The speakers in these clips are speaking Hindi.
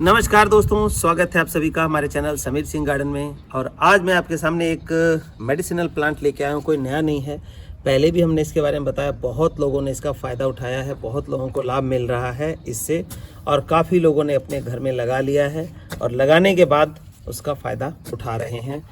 नमस्कार दोस्तों, स्वागत है आप सभी का हमारे चैनल समीर सिंह गार्डन में। और आज मैं आपके सामने एक मेडिसिनल प्लांट लेके आया हूँ। कोई नया नहीं है, पहले भी हमने इसके बारे में बताया। बहुत लोगों ने इसका फ़ायदा उठाया है, बहुत लोगों को लाभ मिल रहा है इससे, और काफ़ी लोगों ने अपने घर में लगा लिया है और लगाने के बाद उसका फ़ायदा उठा रहे हैं,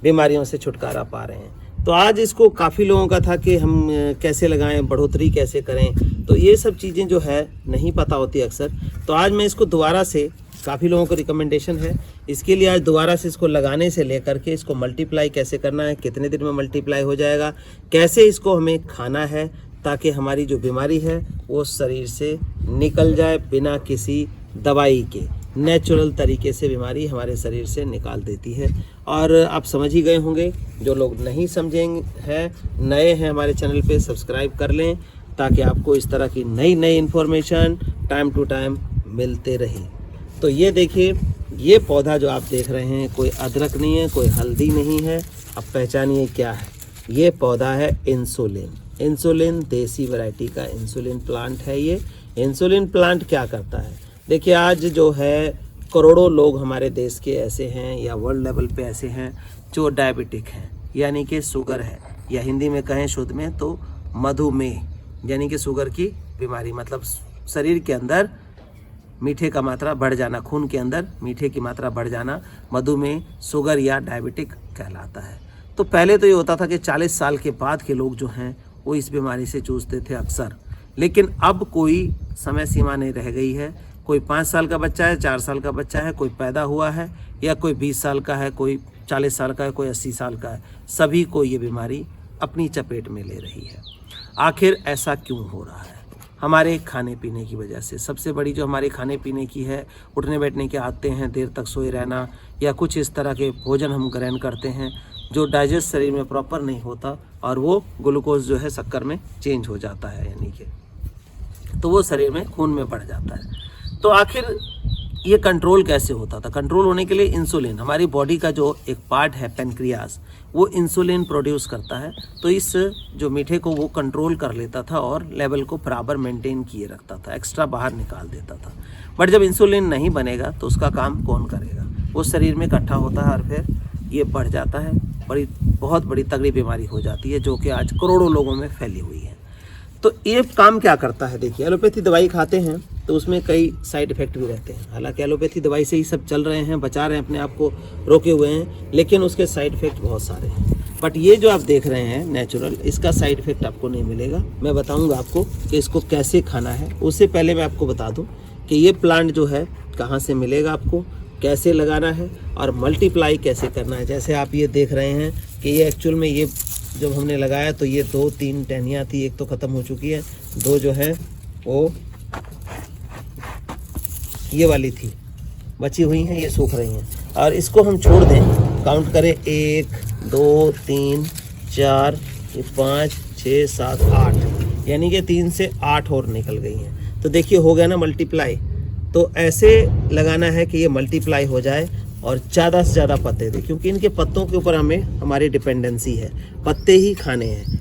बीमारियों से छुटकारा पा रहे हैं। तो आज इसको काफ़ी लोगों का था कि हम कैसे लगाएं, बढ़ोतरी कैसे करें, तो ये सब चीज़ें जो है नहीं पता होती अक्सर। तो आज मैं इसको दोबारा से, काफ़ी लोगों को रिकमेंडेशन है इसके लिए, आज दोबारा से इसको लगाने से लेकर के इसको मल्टीप्लाई कैसे करना है, कितने दिन में मल्टीप्लाई हो जाएगा, कैसे इसको हमें खाना है ताकि हमारी जो बीमारी है वो शरीर से निकल जाए बिना किसी दवाई के। नेचुरल तरीके से बीमारी हमारे शरीर से निकाल देती है। और आप समझ ही गए होंगे, जो लोग नहीं समझेंगे हैं, नए हैं हमारे चैनल पे, सब्सक्राइब कर लें ताकि आपको इस तरह की नई नई इन्फॉर्मेशन टाइम टू टाइम मिलते रहे। तो ये देखिए, ये पौधा जो आप देख रहे हैं, कोई अदरक नहीं है, कोई हल्दी नहीं है। अब पहचानिए क्या है। ये पौधा है इंसुलिन। इंसुलिन देसी वैरायटी का इंसुलिन प्लांट है। ये इंसुलिन प्लांट क्या करता है, देखिए आज जो है करोड़ों लोग हमारे देश के ऐसे हैं या वर्ल्ड लेवल पे ऐसे हैं जो डायबिटिक हैं, यानी कि शुगर है, या हिंदी में कहें शुद्ध में तो मधुमेह, यानी कि शुगर की बीमारी, मतलब शरीर के अंदर मीठे का मात्रा बढ़ जाना, खून के अंदर मीठे की मात्रा बढ़ जाना, मधुमेह, शुगर या डायबिटिक कहलाता है। तो पहले तो ये होता था कि 40 साल के बाद के लोग जो हैं वो इस बीमारी से जूझते थे अक्सर, लेकिन अब कोई समय सीमा नहीं रह गई है। कोई 5 साल का बच्चा है, 4 साल का बच्चा है, कोई पैदा हुआ है, या कोई 20 साल का है, कोई 40 साल का है, कोई 80 साल का है, सभी को ये बीमारी अपनी चपेट में ले रही है। आखिर ऐसा क्यों हो रहा है? हमारे खाने पीने की वजह से। सबसे बड़ी जो हमारे खाने पीने की है, उठने बैठने की आदतें हैं, देर तक सोए रहना, या कुछ इस तरह के भोजन हम ग्रहण करते हैं जो डाइजेस्ट शरीर में प्रॉपर नहीं होता, और वो ग्लूकोज जो है शक्कर में चेंज हो जाता है, यानी कि तो वो शरीर में खून में बढ़ जाता है। तो आखिर ये कंट्रोल कैसे होता था? कंट्रोल होने के लिए इंसुलिन, हमारी बॉडी का जो एक पार्ट है पेनक्रियास, वो इंसुलिन प्रोड्यूस करता है। तो इस जो मीठे को वो कंट्रोल कर लेता था और लेवल को बराबर मेंटेन किए रखता था, एक्स्ट्रा बाहर निकाल देता था। बट जब इंसुलिन नहीं बनेगा तो उसका काम कौन करेगा? वो शरीर में इकट्ठा होता है और फिर ये बढ़ जाता है, बहुत बड़ी तगड़ी बीमारी हो जाती है, जो कि आज करोड़ों लोगों में फैली हुई है। तो ये काम क्या करता है? देखिए, एलोपैथी दवाई खाते हैं तो उसमें कई साइड इफ़ेक्ट भी रहते हैं। हालांकि एलोपैथी दवाई से ही सब चल रहे हैं, बचा रहे हैं अपने आप को, रोके हुए हैं, लेकिन उसके साइड इफ़ेक्ट बहुत सारे हैं। बट ये जो आप देख रहे हैं नेचुरल, इसका साइड इफ़ेक्ट आपको नहीं मिलेगा। मैं बताऊंगा आपको कि इसको कैसे खाना है। उससे पहले मैं आपको बता दूं कि ये प्लांट जो है कहाँ से मिलेगा, आपको कैसे लगाना है और मल्टीप्लाई कैसे करना है। जैसे आप ये देख रहे हैं कि ये एक्चुअल में, ये जब हमने लगाया तो ये 2-3 टहनियाँ थी, एक तो ख़त्म हो चुकी है, 2 जो है वो ये वाली थी बची हुई हैं, ये सूख रही हैं। और इसको हम छोड़ दें, काउंट करें 1 2 3 4 5 6 7 8, यानी कि 3 से 8 और निकल गई हैं। तो देखिए हो गया ना मल्टीप्लाई। तो ऐसे लगाना है कि ये मल्टीप्लाई हो जाए और ज़्यादा से ज़्यादा पत्ते दें, क्योंकि इनके पत्तों के ऊपर हमें हमारी डिपेंडेंसी है, पत्ते ही खाने हैं।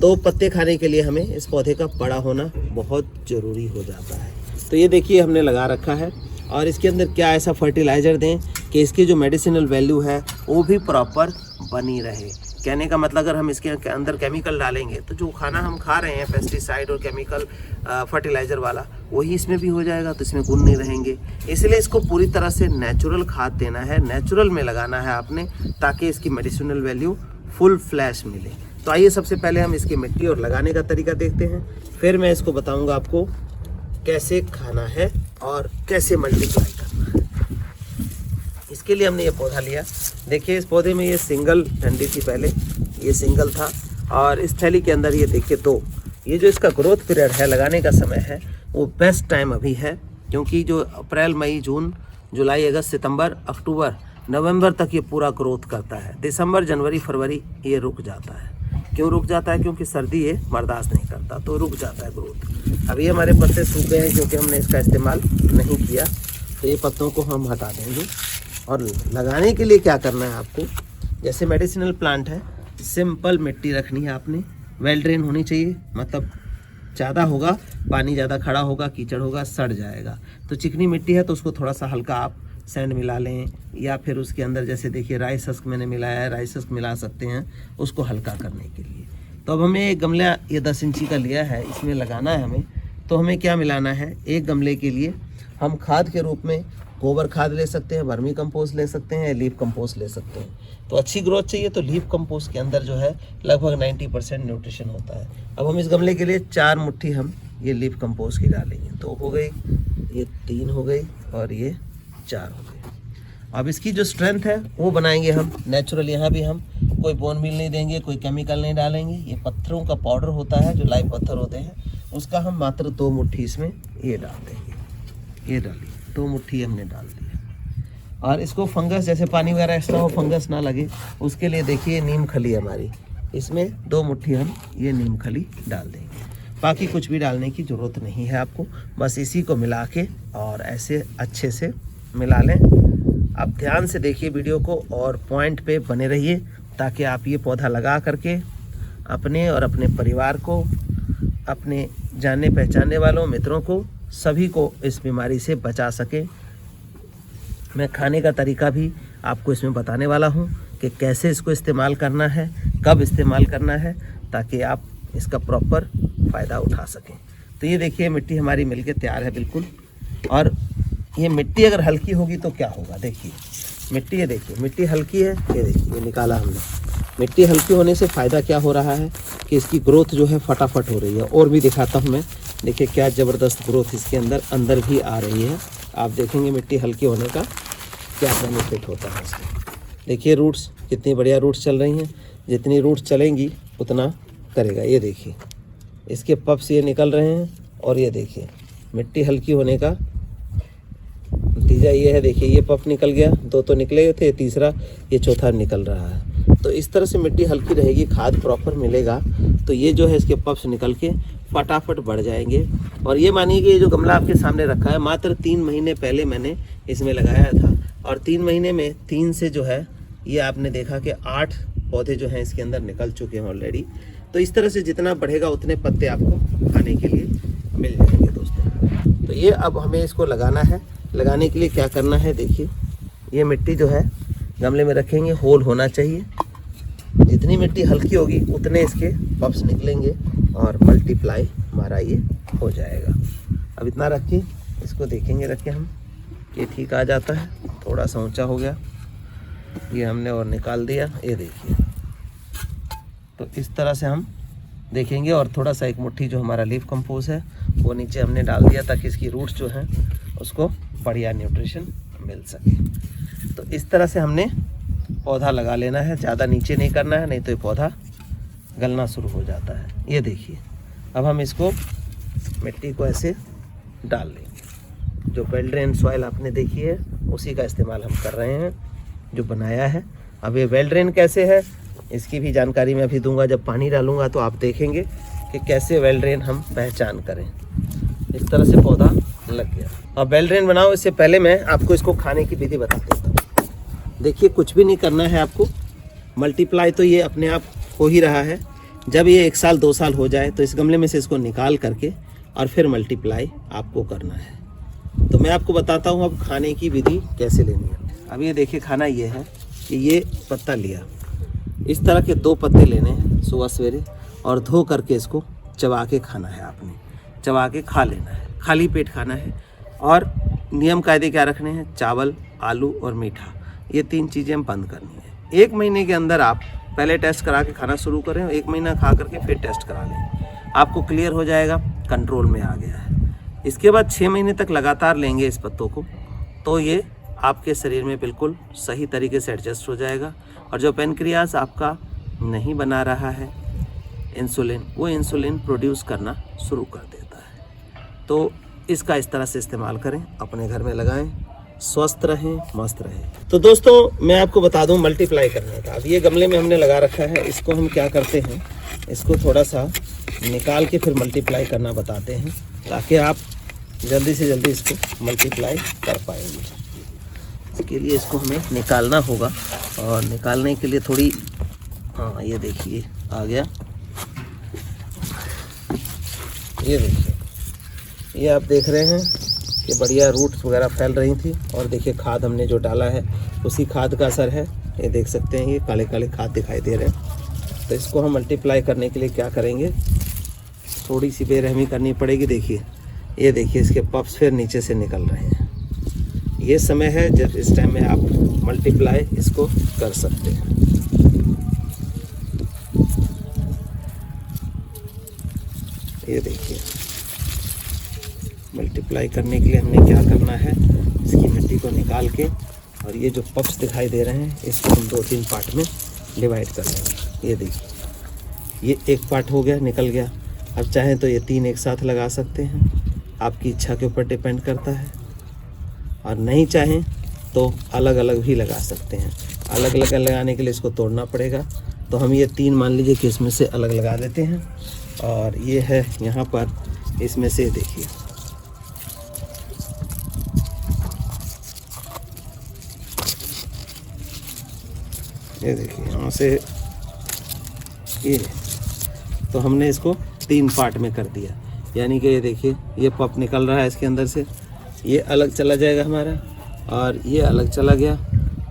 तो पत्ते खाने के लिए हमें इस पौधे का बड़ा होना बहुत ज़रूरी हो जाता है। तो ये देखिए हमने लगा रखा है, और इसके अंदर क्या ऐसा फर्टिलाइज़र दें कि इसकी जो मेडिसिनल वैल्यू है वो भी प्रॉपर बनी रहे। कहने का मतलब, अगर हम इसके अंदर केमिकल डालेंगे तो जो खाना हम खा रहे हैं पेस्टिसाइड और केमिकल फर्टिलाइज़र वाला, वही इसमें भी हो जाएगा, तो इसमें गुण नहीं रहेंगे। इसलिए इसको पूरी तरह से नेचुरल खाद देना है, नेचुरल में लगाना है आपने, ताकि इसकी मेडिसिनल वैल्यू फुल फ्लैश मिले। तो आइए सबसे पहले हम इसकी मिट्टी और लगाने का तरीका देखते हैं, फिर मैं इसको बताऊँगा आपको कैसे खाना है और कैसे मल्टीप्लाई करना है। इसके लिए हमने ये पौधा लिया। देखिए इस पौधे में ये सिंगल डंडी थी, पहले ये सिंगल था, और इस थैली के अंदर ये देखिए 2। ये जो इसका ग्रोथ पीरियड है, लगाने का समय है, वो बेस्ट टाइम अभी है, क्योंकि जो अप्रैल मई जून जुलाई अगस्त सितंबर अक्टूबर नवंबर तक ये पूरा ग्रोथ करता है। दिसंबर जनवरी फरवरी ये रुक जाता है। क्यों रुक जाता है? क्योंकि सर्दी ये बर्दाश्त नहीं करता, तो रुक जाता है ग्रोथ। अभी हमारे पत्ते सूख गए हैं क्योंकि हमने इसका इस्तेमाल नहीं किया, तो ये पत्तों को हम हटा देंगे। और लगाने के लिए क्या करना है आपको, जैसे मेडिसिनल प्लांट है, सिंपल मिट्टी रखनी है आपने, वेल ड्रेन होनी चाहिए, मतलब ज़्यादा होगा पानी ज़्यादा खड़ा होगा, कीचड़ होगा, सड़ जाएगा। तो चिकनी मिट्टी है तो उसको थोड़ा सा हल्का आप सैंड मिला लें, या फिर उसके अंदर जैसे देखिए राइस हस्क मैंने मिलाया है, राइस हस्क मिला सकते हैं उसको हल्का करने के लिए। तो अब हमें एक गमला ये 10 इंची का लिया है, इसमें लगाना है हमें। तो हमें क्या मिलाना है, एक गमले के लिए हम खाद के रूप में गोबर खाद ले सकते हैं, वर्मी कंपोस्ट ले सकते हैं, लीफ कंपोस्ट ले सकते हैं। तो अच्छी ग्रोथ चाहिए तो लीफ कंपोस्ट के अंदर जो है लगभग 90% न्यूट्रिशन होता है। अब हम इस गमले के लिए 4 मुट्ठी हम ये लीफ कंपोस्ट की डालेंगे। 2 हो गई, ये 3 हो गई और ये 4 हो गई। अब इसकी जो स्ट्रेंथ है वो बनाएंगे हम नेचुरल। यहाँ भी हम कोई बोन मील नहीं देंगे, कोई केमिकल नहीं डालेंगे। ये पत्थरों का पाउडर होता है जो लाइव पत्थर होते हैं, उसका हम मात्र 2 मुट्ठी इसमें ये डाल देंगे। ये डालिए, 2 मुट्ठी हमने डाल दिया। और इसको फंगस जैसे पानी वगैरह एक्स्ट्रा हो, फंगस ना लगे उसके लिए देखिए नीम खली हमारी, इसमें 2 मुट्ठी हम ये नीम खली डाल देंगे। बाकी कुछ भी डालने की ज़रूरत नहीं है आपको, बस इसी को मिला के और ऐसे अच्छे से मिला लें। आप ध्यान से देखिए वीडियो को और पॉइंट पे बने रहिए, ताकि आप ये पौधा लगा करके अपने और अपने परिवार को, अपने जानने पहचानने वालों, मित्रों को, सभी को इस बीमारी से बचा सकें। मैं खाने का तरीका भी आपको इसमें बताने वाला हूँ कि कैसे इसको इस्तेमाल करना है, कब इस्तेमाल करना है, ताकि आप इसका प्रॉपर फ़ायदा उठा सकें। तो ये देखिए मिट्टी हमारी मिलके तैयार है बिल्कुल। और ये मिट्टी अगर हल्की होगी तो क्या होगा, देखिए मिट्टी, ये देखिए मिट्टी हल्की है, ये देखिए ये निकाला हमने। मिट्टी हल्की होने से फ़ायदा क्या हो रहा है कि इसकी ग्रोथ जो है फटाफट हो रही है। और भी दिखाता हूँ मैं, देखिए क्या ज़बरदस्त ग्रोथ इसके अंदर भी आ रही है। आप देखेंगे मिट्टी हल्की होने का क्या बेनिफिट होता है इसमें। देखिए रूट्स कितनी बढ़िया रूट्स चल रही हैं, जितनी रूट्स चलेंगी उतना करेगा। ये देखिए इसके पप्स ये निकल रहे हैं, और ये देखिए मिट्टी हल्की होने का नतीजा ये है। देखिए ये पप निकल गया, 2 तो निकले थे, तीसरा ये चौथा निकल रहा है। तो इस तरह से मिट्टी हल्की रहेगी, खाद प्रॉपर मिलेगा, तो ये जो है इसके पप्स निकल के फटाफट बढ़ जाएंगे। और ये मानिए कि ये जो गमला आपके सामने रखा है, मात्र 3 महीने पहले मैंने इसमें लगाया था, और 3 महीने में 3 से जो है ये आपने देखा कि 8 पौधे जो हैं इसके अंदर निकल चुके हैं ऑलरेडी। तो इस तरह से जितना बढ़ेगा उतने पत्ते आपको खाने के लिए मिल जाएंगे दोस्तों। तो ये अब हमें इसको लगाना है। लगाने के लिए क्या करना है, देखिए ये मिट्टी जो है गमले में रखेंगे, होल होना चाहिए। जितनी मिट्टी हल्की होगी उतने इसके पप्स निकलेंगे और मल्टीप्लाई हमारा ये हो जाएगा। अब इतना रख के इसको देखेंगे, रख के हम ये ठीक आ जाता है। थोड़ा सा ऊंचा हो गया, ये हमने और निकाल दिया, ये देखिए। तो इस तरह से हम देखेंगे। और थोड़ा सा 1 मुट्ठी जो हमारा लीफ कंपोस्ट है वो नीचे हमने डाल दिया, ताकि इसकी रूट्स जो हैं उसको बढ़िया न्यूट्रिशन मिल सके। तो इस तरह से हमने पौधा लगा लेना है, ज़्यादा नीचे नहीं करना है, नहीं तो ये पौधा गलना शुरू हो जाता है। ये देखिए अब हम इसको मिट्टी को ऐसे डाल लेंगे। जो वेल ड्रेन सॉइल आपने देखी है उसी का इस्तेमाल हम कर रहे हैं, जो बनाया है। अब ये वेल ड्रेन कैसे है इसकी भी जानकारी मैं अभी दूंगा। जब पानी डालूंगा तो आप देखेंगे कि कैसे वेल ड्रेन हम पहचान करें। इस तरह से पौधा लग गया। अब वेल ड्रेन बनाओ, इससे पहले मैं आपको इसको खाने की विधि बता देता हूँ। देखिए कुछ भी नहीं करना है आपको, मल्टीप्लाई तो ये अपने आप हो ही रहा है। जब ये 1 साल 2 साल हो जाए तो इस गमले में से इसको निकाल करके और फिर मल्टीप्लाई आपको करना है। तो मैं आपको बताता हूँ अब खाने की विधि कैसे लेनी है। अब ये देखिए खाना ये है कि ये पत्ता लिया, इस तरह के 2 पत्ते लेने हैं सुबह सवेरे, और धो करके इसको चबा के खाना है। आपने चबा के खा लेना है, खाली पेट खाना है। और नियम कायदे क्या रखने हैं, चावल, आलू और मीठा, ये 3 चीज़ें हम बंद करनी है। 1 महीने के अंदर आप पहले टेस्ट करा के खाना शुरू करें, 1 महीना खा करके फिर टेस्ट करा लें, आपको क्लियर हो जाएगा कंट्रोल में आ गया है। इसके बाद 6 महीने तक लगातार लेंगे इस पत्तों को, तो ये आपके शरीर में बिल्कुल सही तरीके से एडजस्ट हो जाएगा। और जो पेनक्रियास आपका नहीं बना रहा है इंसुलिन, वो इंसुलिन प्रोड्यूस करना शुरू कर देता है। तो इसका इस तरह से इस्तेमाल करें, अपने घर में लगाएं, स्वस्थ रहें, मस्त रहें। तो दोस्तों मैं आपको बता दूं मल्टीप्लाई करने का। अब ये गमले में हमने लगा रखा है, इसको हम क्या करते हैं, इसको थोड़ा सा निकाल के फिर मल्टीप्लाई करना बताते हैं, ताकि आप जल्दी से जल्दी इसको मल्टीप्लाई कर पाएंगे। इसके लिए इसको हमें निकालना होगा, और निकालने के लिए थोड़ी, हाँ ये देखिए आ गया, ये देखिए ये आप देख रहे हैं कि बढ़िया रूट्स वगैरह फैल रही थी। और देखिए खाद हमने जो डाला है उसी खाद का असर है। ये देख सकते हैं, ये काले काले खाद दिखाई दे रहे हैं। तो इसको हम मल्टीप्लाई करने के लिए क्या करेंगे, थोड़ी सी बेरहमी करनी पड़ेगी। देखिए, ये देखिए इसके पप्स फिर नीचे से निकल रहे हैं। ये समय है जब इस टाइम में आप मल्टीप्लाई इसको कर सकते हैं। ये देखिए, मल्टीप्लाई करने के लिए हमने क्या करना है, इसकी मिट्टी को निकाल के और ये जो पप्स दिखाई दे रहे हैं इसको हम 2-3 पार्ट में डिवाइड कर लेंगे। ये देखिए, ये एक पार्ट हो गया, निकल गया। अब चाहें तो ये 3 एक साथ लगा सकते हैं, आपकी इच्छा के ऊपर डिपेंड करता है। और नहीं चाहें तो अलग अलग भी लगा सकते हैं। अलग अलग लगाने के लिए इसको तोड़ना पड़ेगा। तो हम ये 3 मान लीजिए कि इसमें से अलग लगा देते हैं। और ये है यहाँ पर, इसमें से देखिए ये देखिए यहाँ से ये, तो हमने इसको 3 पार्ट में कर दिया। यानी कि ये देखिए, ये पप निकल रहा है इसके अंदर से, ये अलग चला जाएगा हमारा, और ये अलग चला गया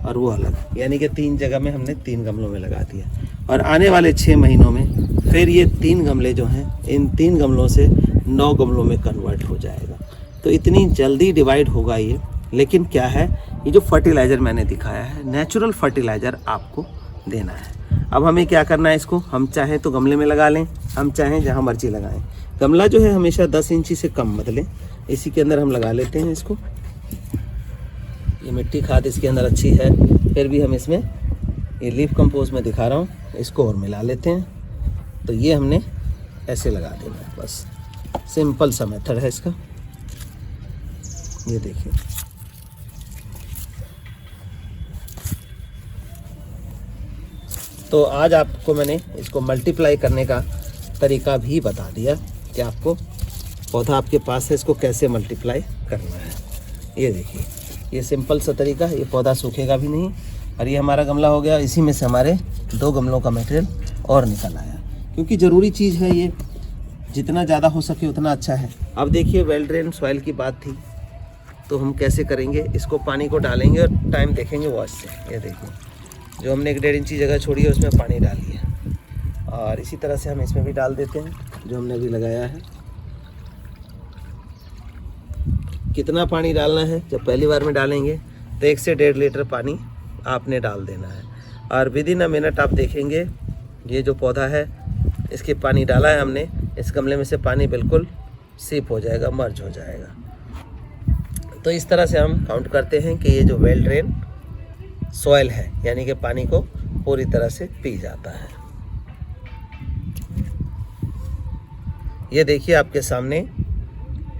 और वो अलग। यानी कि 3 जगह में हमने 3 गमलों में लगा दिया। और आने वाले 6 महीनों में फिर ये 3 गमले जो हैं, इन 3 गमलों से 9 गमलों में कन्वर्ट हो जाएगा। तो इतनी जल्दी डिवाइड होगा ये। लेकिन क्या है, ये जो फर्टिलाइज़र मैंने दिखाया है, नेचुरल फर्टिलाइज़र आपको देना है। अब हमें क्या करना है, इसको हम चाहें तो गमले में लगा लें, हम चाहें जहाँ मर्जी लगाएं। गमला जो है हमेशा 10 इंची से कम मत लें। इसी के अंदर हम लगा लेते हैं इसको। ये मिट्टी खाद इसके अंदर अच्छी है, फिर भी हम इसमें ये लीफ कंपोस्ट में दिखा रहा हूँ, इसको और मिला लेते हैं। तो ये हमने ऐसे लगा देना है, बस सिंपल सा मेथड है इसका। ये देखिए, तो आज आपको मैंने इसको मल्टीप्लाई करने का तरीका भी बता दिया कि आपको पौधा आपके पास है, इसको कैसे मल्टीप्लाई करना है। ये देखिए, ये सिंपल सा तरीका है, ये पौधा सूखेगा भी नहीं। और ये हमारा गमला हो गया, इसी में से हमारे 2 गमलों का मटेरियल और निकल आया, क्योंकि ज़रूरी चीज़ है ये, जितना ज़्यादा हो सके उतना अच्छा है। अब देखिए, वेल ड्रेन सॉइल की बात थी, तो हम कैसे करेंगे, इसको पानी को डालेंगे और टाइम देखेंगे वॉच से। ये देखिए, जो हमने 1-1.5 इंची जगह छोड़ी है उसमें पानी डालिए, और इसी तरह से हम इसमें भी डाल देते हैं जो हमने अभी लगाया है। कितना पानी डालना है, जब पहली बार में डालेंगे तो 1 से 1.5 लीटर पानी आपने डाल देना है। और विदिन अ मिनट आप देखेंगे, ये जो पौधा है इसके पानी डाला है हमने, इस गमले में से पानी बिल्कुल सिप हो जाएगा, मर्ज हो जाएगा। तो इस तरह से हम काउंट करते हैं कि ये जो वेल ड्रेन सॉइल है, यानी कि पानी को पूरी तरह से पी जाता है। ये देखिए आपके सामने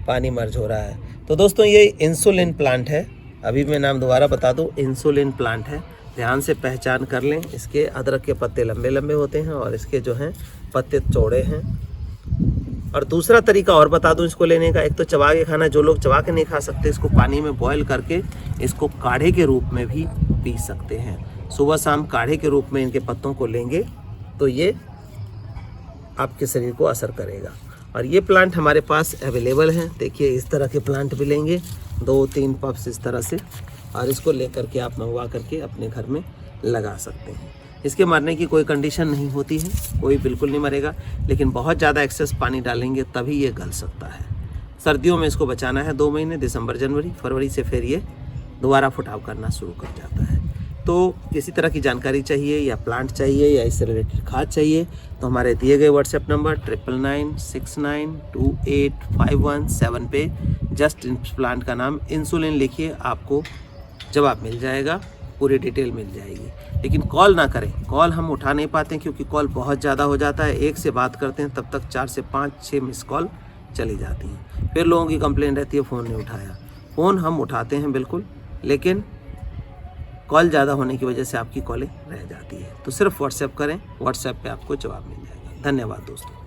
पानी मर्ज हो रहा है। तो दोस्तों, ये इंसुलिन प्लांट है। अभी मैं नाम दोबारा बता दूं, इंसुलिन प्लांट है। ध्यान से पहचान कर लें। इसके अदरक के पत्ते लंबे लंबे होते हैं और इसके जो हैं पत्ते चौड़े हैं। और दूसरा तरीका और बता दूं इसको लेने का, एक तो चबा के खाना, जो लोग चबा के नहीं खा सकते, इसको पानी में बॉयल करके इसको काढ़े के रूप में भी पी सकते हैं। सुबह शाम काढ़े के रूप में इनके पत्तों को लेंगे तो ये आपके शरीर को असर करेगा। और ये प्लांट हमारे पास अवेलेबल हैं। देखिए, इस तरह के प्लांट भी लेंगे, 2-3 पप्स इस तरह से, और इसको लेकर के आप मंगवा करके अपने घर में लगा सकते हैं। इसके मरने की कोई कंडीशन नहीं होती है, कोई बिल्कुल नहीं मरेगा, लेकिन बहुत ज़्यादा एक्सेस पानी डालेंगे तभी ये गल सकता है। सर्दियों में इसको बचाना है 2 महीने, दिसंबर, जनवरी, फरवरी से फिर ये दोबारा फुटाव करना शुरू कर जाता है। तो किसी तरह की जानकारी चाहिए या प्लांट चाहिए या इससे रिलेटेड खाद चाहिए तो हमारे दिए गए व्हाट्सएप नंबर 9996928517 पे जस्ट इन प्लांट का नाम इंसुलिन लिखिए, आपको जवाब मिल जाएगा, पूरी डिटेल मिल जाएगी। लेकिन कॉल ना करें, कॉल हम उठा नहीं पाते हैं क्योंकि कॉल बहुत ज़्यादा हो जाता है। एक से बात करते हैं तब तक 4 से 5-6 मिस कॉल चली जाती हैं। फिर लोगों की कंप्लेंट रहती है फ़ोन नहीं उठाया। फ़ोन हम उठाते हैं बिल्कुल, लेकिन कॉल ज़्यादा होने की वजह से आपकी कॉलें रह जाती है। तो सिर्फ व्हाट्सएप करें, व्हाट्सएप पे आपको जवाब मिल जाएगा। धन्यवाद दोस्तों।